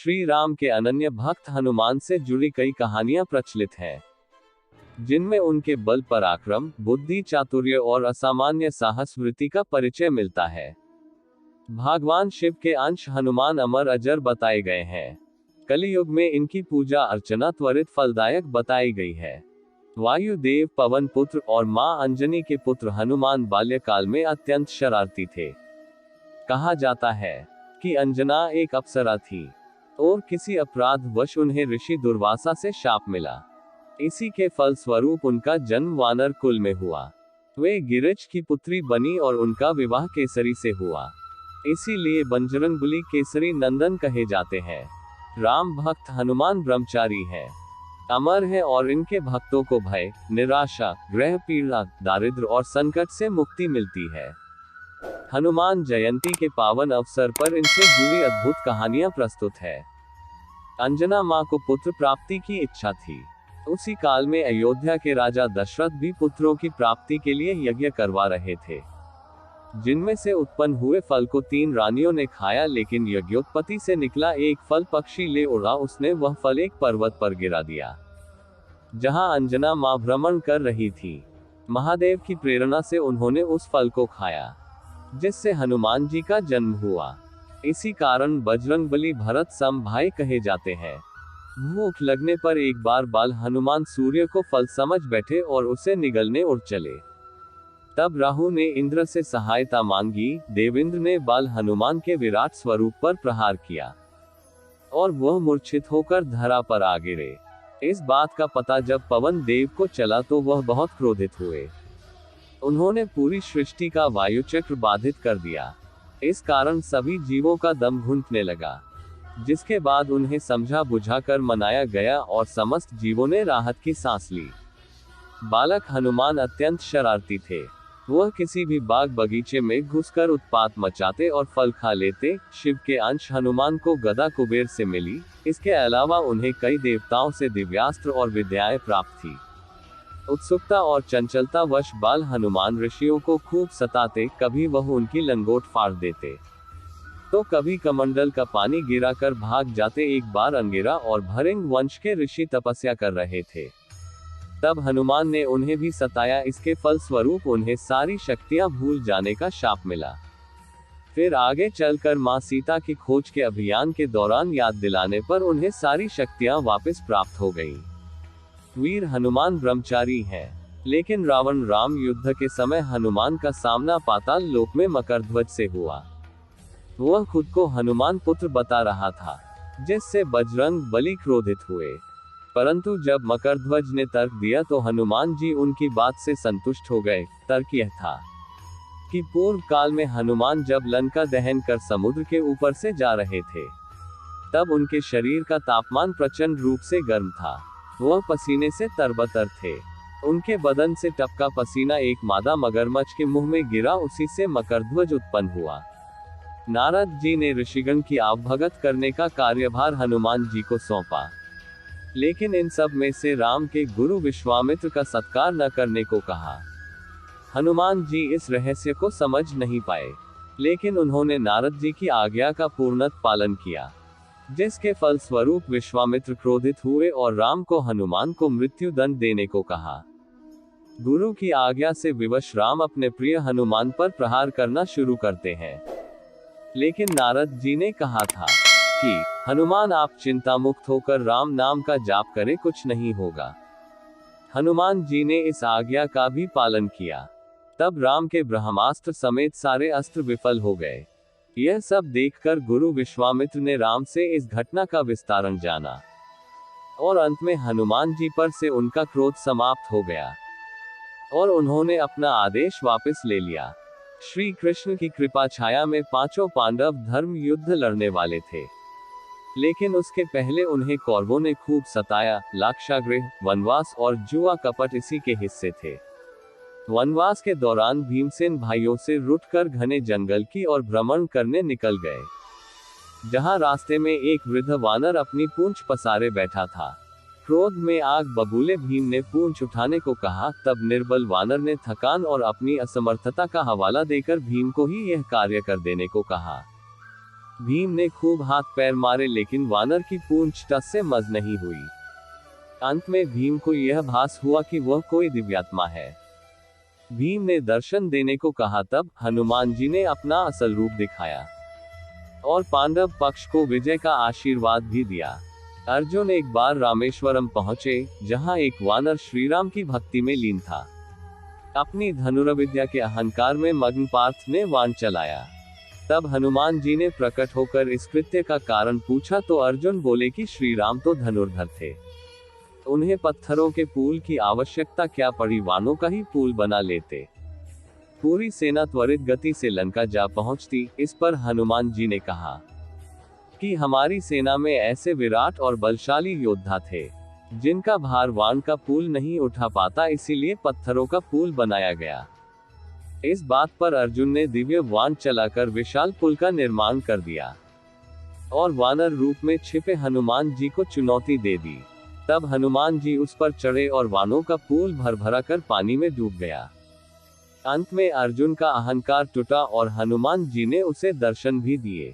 श्री राम के अनन्य भक्त हनुमान से जुड़ी कई कहानियां प्रचलित हैं, जिनमें उनके बल पराक्रम, बुद्धि, चातुर्य और असामान्य साहस वृत्ति का परिचय मिलता है। भगवान शिव के अंश हनुमान अमर अजर बताए गए हैं। कलियुग में इनकी पूजा अर्चना त्वरित फलदायक बताई गई है। वायुदेव पवन पुत्र और मां अंजनी के पुत्र हनुमान बाल्यकाल में अत्यंत शरारती थे। कहा जाता है कि अंजना एक अप्सरा थी और किसी अपराध वश उन्हें ऋषि दुर्वासा से शाप मिला। इसी के फल स्वरूप उनका जन्म वानर कुल में हुआ। वे गिरिज की पुत्री बनी और उनका विवाह केसरी से हुआ। इसीलिए बजरंगबली केसरी नंदन कहे जाते हैं। राम भक्त हनुमान ब्रह्मचारी हैं, अमर है और इनके भक्तों को भय, निराशा, ग्रह पीड़ा, दारिद्र और संकट से मुक्ति मिलती है। हनुमान जयंती के पावन अवसर पर इनसे जुड़ी अद्भुत कहानियां प्रस्तुत है। अंजना मां को पुत्र प्राप्ति की इच्छा थी। उसी काल में अयोध्या के राजा दशरथ भी पुत्रों की प्राप्ति के लिए यज्ञ करवा रहे थे, जिनमें से उत्पन्न हुए फल को 3 रानियों ने खाया, लेकिन यज्ञोत्पत्ति से निकला एक फल पक्षी ले उड़ा। उसने वह फल एक पर्वत पर गिरा दिया, जहां अंजना मां भ्रमण कर रही थी। महादेव की प्रेरणा से उन्होंने उस फल को खाया, जिससे हनुमान जी का जन्म हुआ। इसी कारण बजरंगबली भरत सम भाई कहे जाते हैं। भूख लगने पर एक बाल हनुमान सूर्य को फल समझ बैठे और उसे निगलने उड़ चले। तब राहु ने इंद्र से सहायता मांगी। देवेंद्र ने बाल हनुमान के विराट स्वरूप पर प्रहार किया और वह मूर्छित होकर धरा पर आ गिरे। इस बात का पता जब पवन देव को चला तो वह बहुत क्रोधित हुए। उन्होंने पूरी सृष्टि का वायुचक्र बाधित कर दिया। इस कारण सभी जीवों का दम घुटने लगा, जिसके बाद उन्हें समझा बुझाकर मनाया गया और समस्त जीवों ने राहत की सांस ली। बालक हनुमान अत्यंत शरारती थे। वह किसी भी बाग बगीचे में घुसकर उत्पात मचाते और फल खा लेते। शिव के अंश हनुमान को गदा कुबेर से मिली। इसके अलावा उन्हें कई देवताओं से दिव्यास्त्र और विद्याएं प्राप्त थी। उत्सुकता और चंचलता वश बाल हनुमान ऋषियों को खूब सताते। कभी वह उनकी लंगोट फाड़ देते तो कभी कमंडल का पानी गिराकर भाग जाते। एक बार अंगिरा और भरिंग वंश के ऋषि तपस्या कर रहे थे, तब हनुमान ने उन्हें भी सताया। इसके फल स्वरूप उन्हें सारी शक्तियां भूल जाने का शाप मिला। फिर आगे चलकर मां सीता की खोज के अभियान के दौरान याद दिलाने पर उन्हें सारी शक्तियां वापस प्राप्त हो गईं। वीर हनुमान ब्रह्मचारी हैं, लेकिन रावण राम युद्ध के समय हनुमान का सामना पाताल लोक में मकरध्वज से हुआ। वह खुद को हनुमान पुत्र बता रहा था, जिससे बजरंग बली क्रोधित हुए। परंतु जब मकरध्वज ने तर्क दिया तो हनुमान जी उनकी बात से संतुष्ट हो गए। तर्क यह था कि पूर्व काल में हनुमान जब लंका दहन कर समुद्र के ऊपर से जा रहे थे, तब उनके शरीर का तापमान प्रचंड रूप से गर्म था। वह पसीने से तरबतर थे। उनके बदन से टपका पसीना एक मादा मगरमच्छ के मुंह में गिरा। उसी से मकरध्वज उत्पन्न हुआ। नारद जी ने ऋषिगण की आवभगत करने का कार्यभार हनुमान जी को सौंपा, लेकिन इन सब में से राम के गुरु विश्वामित्र का सत्कार न करने को कहा। हनुमान जी इस रहस्य को समझ नहीं पाए, लेकिन उन्होंने नारद जी की आज्ञा का पूर्णतः पालन किया, जिसके फल स्वरूप विश्वामित्र क्रोधित हुए और राम को हनुमान को मृत्यु दंड देने को कहा। गुरु की आज्ञा से विवश राम अपने प्रिय हनुमान पर प्रहार करना शुरू करते हैं, लेकिन नारद जी ने कहा था कि हनुमान आप चिंता मुक्त होकर राम नाम का जाप करें, कुछ नहीं होगा। हनुमान जी ने इस आज्ञा का भी पालन किया। तब राम के ब्रह्मास्त्र समेत सारे अस्त्र विफल हो गए। यह सब देखकर गुरु विश्वामित्र ने राम से इस घटना का विस्तारण जाना और अंत में हनुमान जी पर से उनका क्रोध समाप्त हो गया और उन्होंने अपना आदेश वापस ले लिया। श्री कृष्ण की कृपा छाया में 5 पांडव धर्म युद्ध लड़ने वाले थे, लेकिन उसके पहले उन्हें कौरवों ने खूब सताया। लाक्षागृह, वनवास और जुआ कपट इसी के हिस्से थे। वनवास के दौरान भीमसेन भाइयों से रुठकर घने जंगल की ओर भ्रमण करने निकल गए, जहां रास्ते में एक वृद्ध वानर अपनी पूंछ पसारे बैठा था। क्रोध में आग बबूले भीम ने पूंछ उठाने को कहा। तब निर्बल वानर ने थकान और अपनी असमर्थता का हवाला देकर भीम को ही यह कार्य कर देने को कहा। भीम ने खूब हाथ पैर मारे लेकिन वानर की पूंछ टस से मज नहीं हुई। अंत में भीम को यह भास हुआ कि वह कोई दिव्यात्मा है। भीम ने दर्शन देने को कहा, तब हनुमान जी ने अपना असल रूप दिखाया और पांडव पक्ष को विजय का आशीर्वाद भी दिया। अर्जुन एक बार रामेश्वरम पहुंचे, जहां एक वानर श्रीराम की भक्ति में लीन था। अपनी धनुर्विद्या के अहंकार में मग्न पार्थ ने वाण चलाया। तब हनुमान जी ने प्रकट होकर इस कृत्य का कारण पूछा तो अर्जुन बोले कि श्रीराम तो धनुर्धर थे, उन्हें पत्थरों के पुल की आवश्यकता क्या पड़ी, वानों का ही पुल बना लेते। पूरी सेना त्वरित गति से लंका जा पहुंचती। इस पर हनुमान जी ने कहा कि हमारी सेना में ऐसे विराट और बलशाली योद्धा थे जिनका भार वाण का पुल नहीं उठा पाता, इसीलिए पत्थरों का पुल बनाया गया। इस बात पर अर्जुन ने दिव्य वाण चलाकर विशाल पुल का निर्माण कर दिया और वानर रूप में छिपे हनुमान जी को चुनौती दे दी। तब हनुमान जी उस पर चढ़े और वानों का पुल भर भरा कर पानी में डूब गया। अंत में अर्जुन का अहंकार टूटा और हनुमान जी ने उसे दर्शन भी दिए।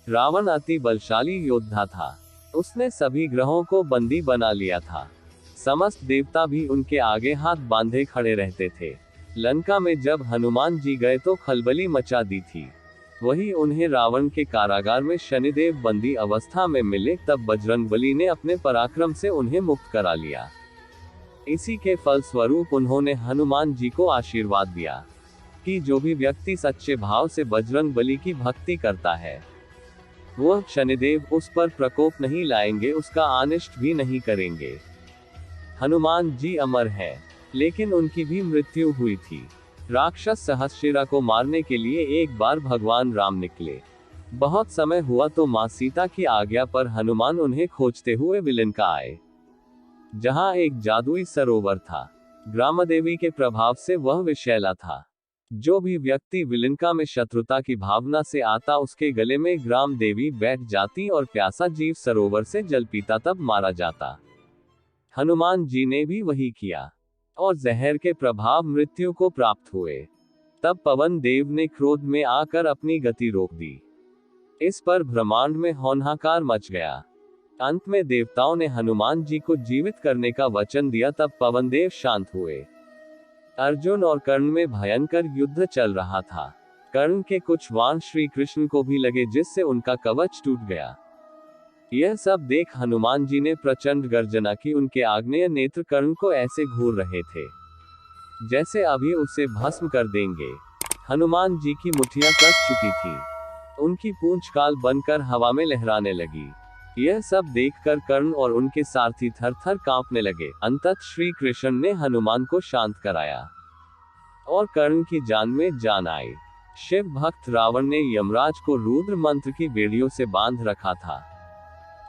रावण अति बलशाली योद्धा था, उसने सभी ग्रहों को बंदी बना लिया था। समस्त देवता भी उनके आगे हाथ बांधे खड़े रहते थे। लंका में जब हनुमान जी गए तो खलबली मचा दी थी। वही उन्हें रावण के कारागार में शनिदेव बंदी अवस्था में मिले, तब बजरंगबली ने अपने पराक्रम से उन्हें मुक्त करा लिया। इसी के फलस्वरूप उन्होंने हनुमान जी को आशीर्वाद दिया कि जो भी व्यक्ति सच्चे भाव से बजरंगबली की भक्ति करता है, वह शनिदेव उस पर प्रकोप नहीं लाएंगे, उसका अनिष्ट भी नहीं करेंगे। हनुमान जी अमर हैं, लेकिन उनकी भी मृत्यु हुई थी। राक्षस सहस्शिरा को मारने के लिए एक बार भगवान राम निकले। बहुत समय हुआ तो मां सीता की आज्ञा पर हनुमान उन्हें खोजते हुए विलंका आए, जहां एक जादुई सरोवर था। ग्रामदेवी के प्रभाव से वह विषैला था। जो भी व्यक्ति विलंका में शत्रुता की भावना से आता, उसके गले में ग्राम देवी बैठ जाती और प्यासा जीव सरोवर से जल पीता, तब मारा जाता। हनुमान जी ने भी वही किया और जहर के प्रभाव मृत्यु को प्राप्त हुए। तब पवन देव ने क्रोध में आकर अपनी गति रोक दी। इस पर ब्रह्मांड में होनहाकार मच गया। अंत में देवताओं ने हनुमान जी को जीवित करने का वचन दिया। तब पवन देव शांत हुए। अर्जुन और कर्ण में भयंकर युद्ध चल रहा था। कर्ण के कुछ वाण श्री कृष्ण को भी लगे, जिससे उनका कवच टूट गया। यह सब देख हनुमान जी ने प्रचंड गर्जना की। उनके आग्नेय नेत्र कर्ण को ऐसे घूर रहे थे जैसे अभी उसे भस्म कर देंगे। हनुमान जी की मुठ्ठियां कस चुकी थी, उनकी पूंछ काल बनकर हवा में लहराने लगी। यह सब देखकर कर्ण और उनके सारथी थर थर कांपने लगे। अंततः श्री कृष्ण ने हनुमान को शांत कराया और कर्ण की जान में जान आई। शिव भक्त रावण ने यमराज को रुद्र मंत्र की बेड़ियों से बांध रखा था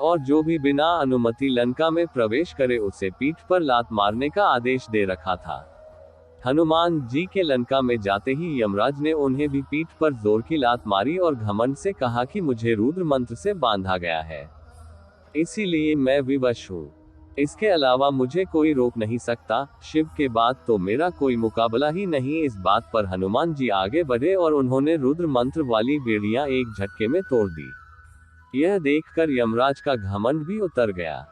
और जो भी बिना अनुमति लंका में प्रवेश करे उसे पीठ पर लात मारने का आदेश दे रखा था। हनुमान जी के लंका में जाते ही यमराज ने उन्हें भी पीठ पर जोर की लात मारी और घमंड से कहा कि मुझे रुद्र मंत्र से बांधा गया है, इसीलिए मैं विवश हूँ। इसके अलावा मुझे कोई रोक नहीं सकता। शिव के बाद तो मेरा कोई मुकाबला ही नहीं। इस बात पर हनुमान जी आगे बढ़े और उन्होंने रुद्र मंत्र वाली बेड़ियां एक झटके में तोड़ दी। यह देखकर यमराज का घमंड भी उतर गया।